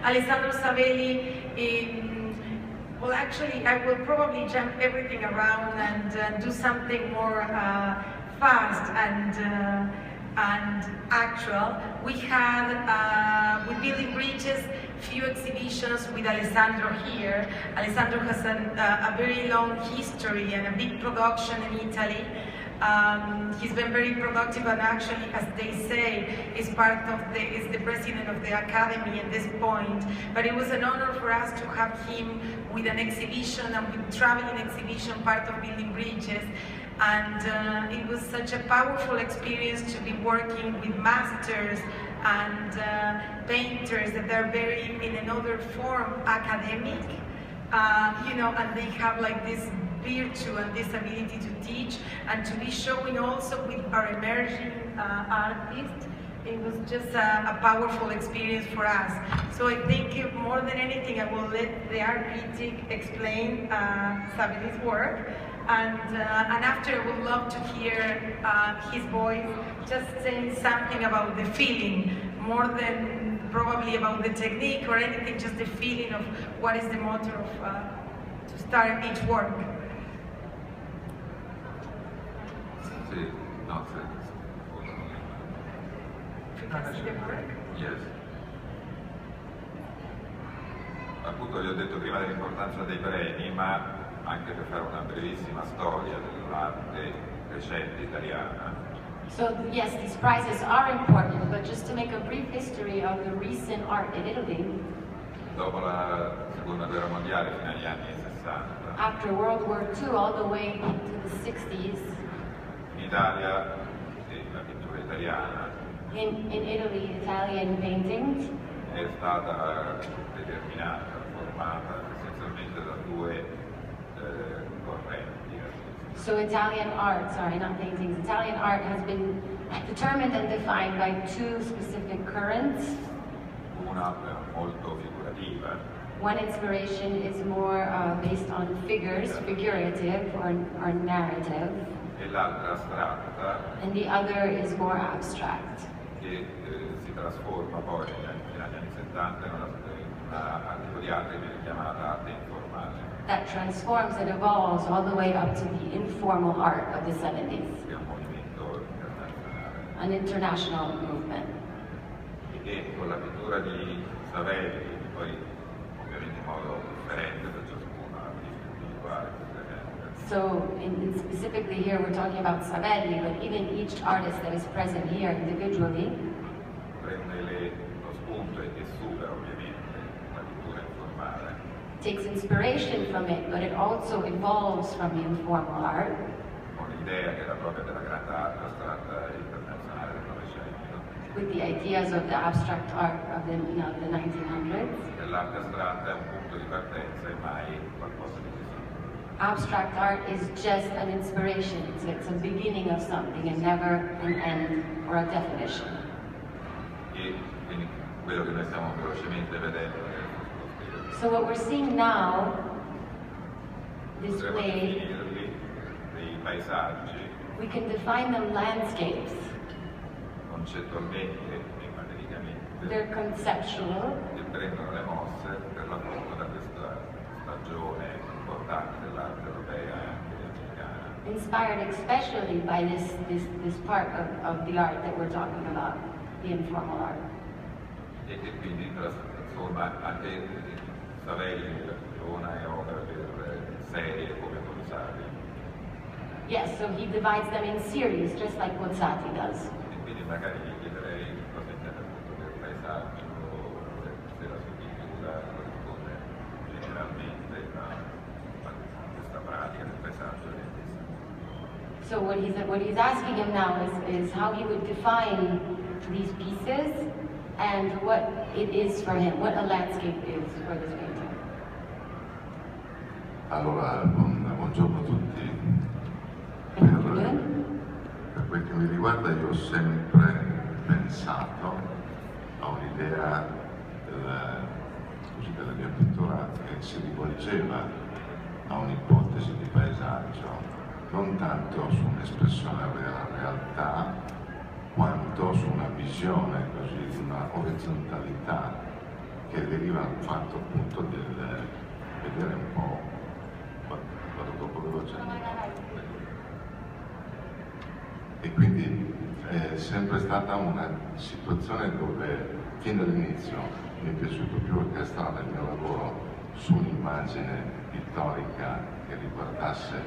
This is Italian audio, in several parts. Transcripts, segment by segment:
Alessandro Savelli, well, actually, I will probably jump everything around and do something more fast and actual. We had, with Building Bridges, few exhibitions with Alessandro here. Alessandro has a very long history and a big production in Italy. He's been very productive and actually, as they say, is the president of the academy at this point. But it was an honor for us to have him with an exhibition and with traveling exhibition, part of Building Bridges. And it was such a powerful experience to be working with masters and painters that are very, in another form, academic, you know, and they have like this virtue and this ability to teach and to be showing also with our emerging artists. It was just a powerful experience for us. So I think more than anything, I will let the art critic explain Savelli's work. And after, I would love to hear his voice just saying something about the feeling, more than probably about the technique or anything, just the feeling of what is the motor of to start each work. Sì, no, sì. Yes. Appunto, vi ho detto prima dell'importanza dei premi, ma anche per fare una brevissima storia dell'arte recente italiana. So yes, these prizes are important, but just to make a brief history of the recent art in Italy. Dopo la Seconda Guerra Mondiale, fino agli anni 60. After World War II, all the way into the 60s. In Italia, la pittura italiana. In Italy, Italian paintings. È stata determinata, formata essenzialmente da due correnti. So Italian art, sorry, not paintings, Italian art has been determined and defined by two specific currents. Una molto figurativa. One inspiration is more based on figures, figurative or narrative. E l'altra astratta. And the other is more abstract. Che si trasforma poi negli anni 70 in una tipo di arte che viene chiamata arte informale. That transforms and evolves all the way up to the informal art of the 70s. Che è un movimento internazionale. An international movement. E con la pittura di Savelli, poi ovviamente in modo differente per ciascuno, individuale. So, specifically here, we're talking about Savelli, but even each artist that is present here individually prende lo spunto e supera ovviamente la pittura informale. Takes inspiration from it, but it also evolves from the informal art. Con l'idea che era propria della grande arte astratta internazionale del Novecento. With the ideas of the abstract art of the 1900s. L'arte astratta è un punto di partenza e mai qualcosa di decisivo. Abstract art is just an inspiration. It's a beginning of something and never an end or a definition. E quindi quello che noi stiamo velocemente vedendo So what we're seeing now, displayed, dei paesaggi, we can define them landscapes. Concettualmente e materialmente. They're conceptual. Che prendono le mosse per l'appunto da questa stagione importante dell'arte europea e anche americana. Inspired especially by this part of the art that we're talking about, the informal art. E che quindi trasforma anche Savelli ragiona e opera per serie come Borsari. Yes, so he divides them in series, just like Bozzati does. E quindi magari gli chiederei cosa intende appunto per paesaggio, se la sua pittura corrisponde generalmente a questa pratica del paesaggio. So what he's asking him now is how he would define these pieces and what it is for him, what a landscape is for this painting. Allora, buongiorno a tutti. Per quel che mi riguarda, io ho sempre pensato a un'idea della mia pittura che si rivolgeva a un'ipotesi di paesaggio, non tanto su un'espressione della realtà, quanto su una visione così di una orizzontalità che deriva dal fatto appunto del vedere un po', vado dopo velocemente, e quindi è sempre stata una situazione dove fin dall'inizio mi è piaciuto più orchestrare il mio lavoro su un'immagine pittorica che riguardasse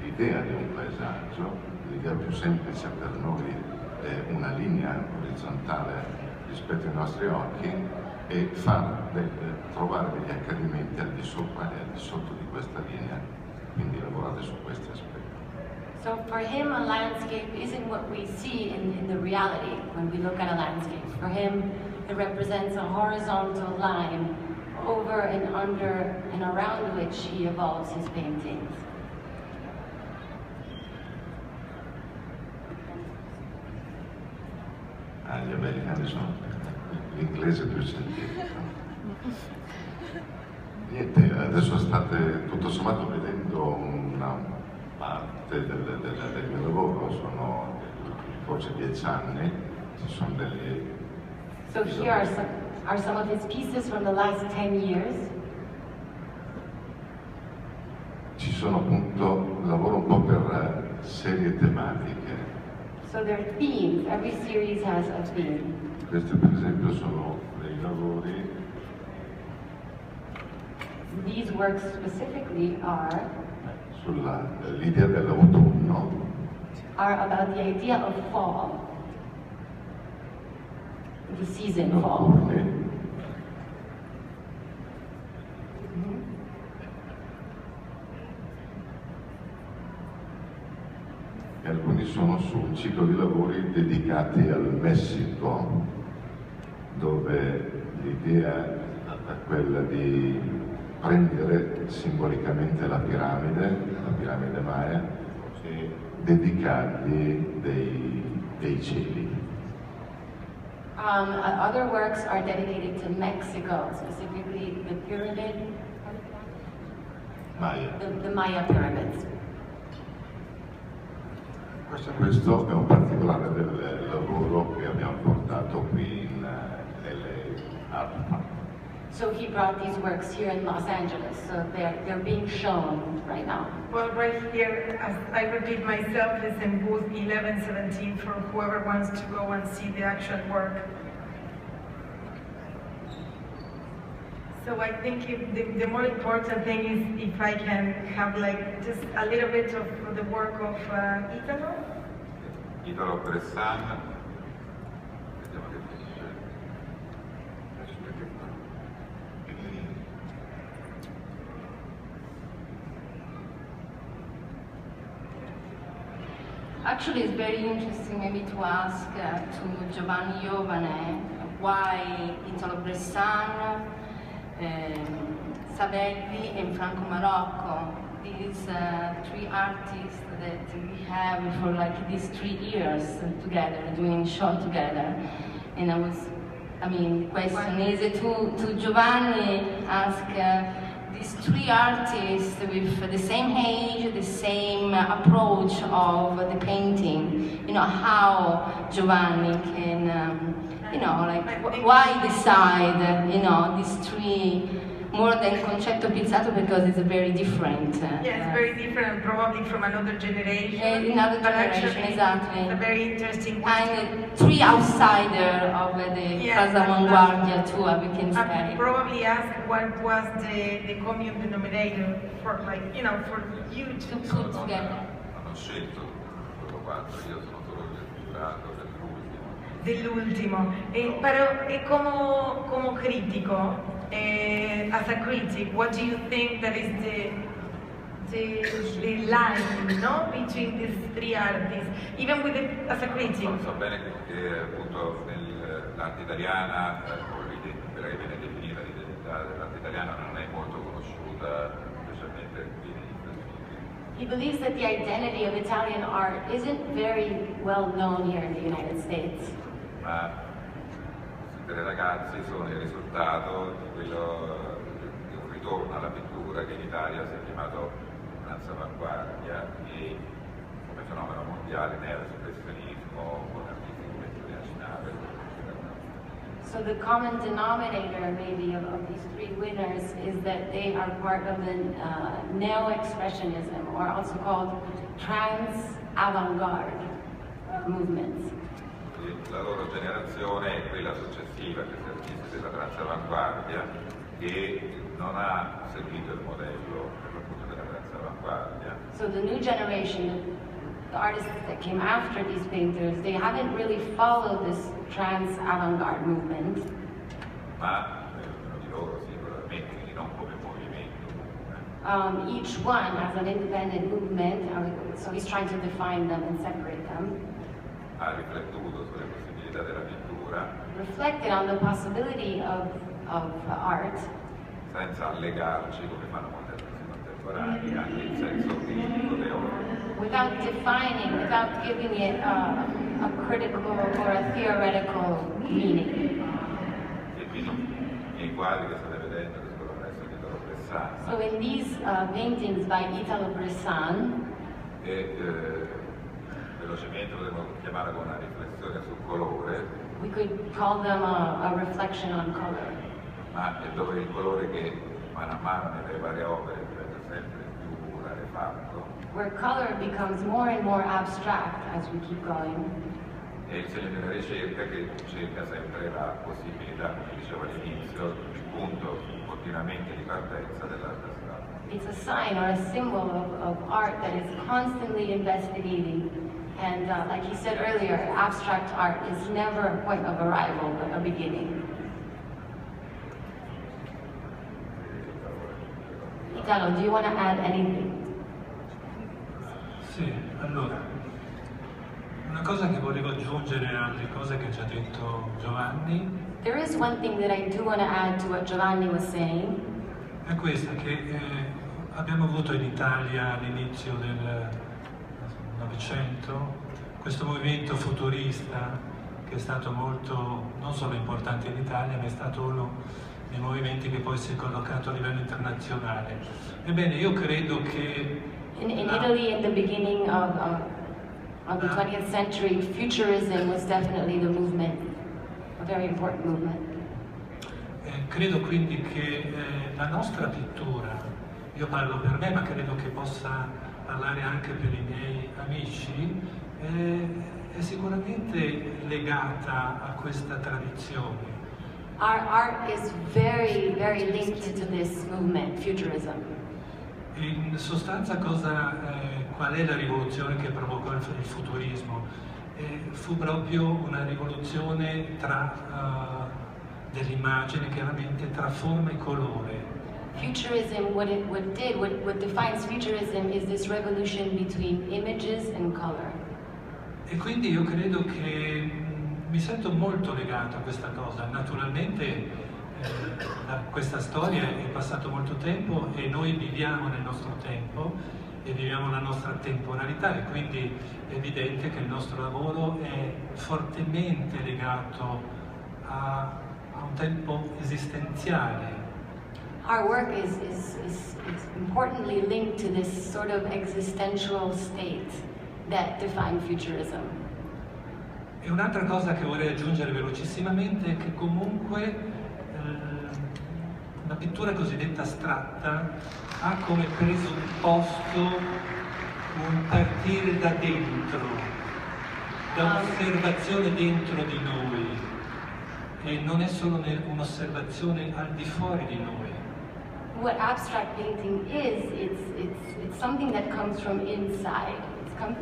l'idea di un paesaggio. L'idea più semplice per noi è una linea orizzontale rispetto ai nostri occhi e trovare degli accadimenti al di sopra e al di sotto di questa linea, quindi lavorare su questi aspetti. So for him, a landscape isn't what we see in the reality when we look at a landscape. For him, it represents a horizontal line over and under and around which he evolves his paintings. Gli americani sono l'inglese più scientifico. Niente, adesso state tutto sommato vedendo una parte del mio lavoro, sono forse 10 anni, ci sono degli... So here are some of his pieces from the last 10 years. Ci sono appunto, lavoro un po' per serie tematiche. So there are themes, every series has a theme. Questi per esempio sono dei lavori. These works specifically sull'idea dell'autunno. Are about the idea of fall, the season fall. E alcuni sono su un ciclo di lavori dedicati al Messico, dove l'idea è quella di prendere simbolicamente la piramide Maya, e dedicargli dei cieli. Other works are dedicated to Mexico, specifically the pyramid, Maya. The Maya pyramids. Questo è un particolare del lavoro che abbiamo portato qui in LA Art Show. So he brought these works here in Los Angeles, so they're being shown right now. Well, right here, as I repeat myself, is in booth 1117 for whoever wants to go and see the actual work. So I think the more important thing is if I can have like just a little bit of the work of Italo Bressan. Vediamo che dice. Actually, it's very interesting maybe to ask to Giovanni Giovane why Italo Bressan, Savelli and Franco Marocco, these 3 artists that we have for like these 3 years together, doing show together. And the question is to Giovanni, ask these 3 artists with the same age, the same approach of the painting, how Giovanni can, why decide, these 3 more than Concetto Pizzato, because it's very different. Yes, very different, probably from another generation. Another generation, exactly. It's a very interesting question. And 3 outsiders of the Casa Avanguardia too, we can say. Probably ask what was the common denominator for, for you to put together. Hanno scelto loro 4, io sono solo il giurato dell'ultimo. Però como critico, as a critic, what do you think that is the line, between these 3 artists, even with as a critic? So bene che appunto l'arte italiana, quella che viene definita l'identità dell'arte italiana non è molto conosciuta, specialmente qui negli Stati Uniti. He believes that the identity of Italian art isn't very well known here in the United States. Ma per i ragazzi sono il risultato di un ritorno alla pittura che in Italia si è chiamato danza avanguardia e come fenomeno mondiale nell'espressionismo con artisti come Giuliano Schnabel. So the common denominator maybe of these three winners is that they are part of the neo-expressionism, or also called trans-avant-garde movements. La loro generazione è quella successiva, che si artisti della transavanguardia, che non ha seguito il modello per l'appunto della transavanguardia. So the new generation, the artists that came after these painters, they haven't really followed this trans-avant-garde movement. Ma ognuno di loro singolarmente, quindi non come movimento. Each one as an independent movement, so he's trying to define them and separate them. Ha riflettuto sulle possibilità della pittura, Reflected on the possibility of art, senza allegarci, come fanno molti artisti contemporanei, anche in senso critico teorico. without defining, without giving it a critical or a theoretical meaning. E quindi nei quadri che state vedendo, che sono adesso di Italo Bressan, So in these paintings by Italo Bressan, velocemente potremmo chiamarla come una riflessione sul colore, we could call them a reflection on color. ma è dove il colore che mano a mano nelle varie opere diventa sempre più rarefatto, Where color becomes more and more abstract as we keep going. è il segno della ricerca che cerca sempre la possibilità, come dicevo all'inizio, il punto continuamente di partenza dell'arte astratta. It's a sign or a symbol of art that is constantly investigating. And like he said earlier, abstract art is never a point of arrival, but a beginning. Italo, do you want to add anything? Sì, allora, una cosa che volevo aggiungere alle cose che ha già detto Giovanni There is one thing that I do want to add to what Giovanni was saying. è questa, che abbiamo avuto in Italia all'inizio del Novecento questo movimento futurista che è stato molto, non solo importante in Italia, ma è stato uno dei movimenti che poi si è collocato a livello internazionale. Ebbene, io credo che In Italy, in the beginning of the 20th century, futurism was definitely the movement, a very important movement. Credo quindi che la nostra pittura, io parlo per me, ma credo che possa parlare anche per i miei amici, è sicuramente legata a questa tradizione. Our art is very, very linked to this movement, futurism. In sostanza qual è la rivoluzione che provocò il futurismo? Fu proprio una rivoluzione dell'immagine, chiaramente tra forma e colore. Futurism, what defines futurism is this revolution between images and color. E quindi io credo che mi sento molto legato a questa cosa. Naturalmente da questa storia è passato molto tempo e noi viviamo nel nostro tempo e viviamo la nostra temporalità, e quindi è evidente che il nostro lavoro è fortemente legato a un tempo esistenziale. Our work is importantly linked to this sort of existential state that defines futurism. E un'altra cosa che vorrei aggiungere velocissimamente è che comunque una pittura cosiddetta astratta ha come presupposto un partire da dentro, da un'osservazione dentro di noi, e non è solo un'osservazione al di fuori di noi. What abstract painting is, it's something that comes from inside.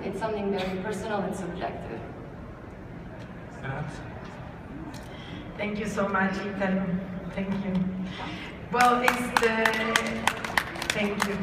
It's something very personal and subjective. Grazie. Thank you so much, Italo. Thank you. Well, thank you.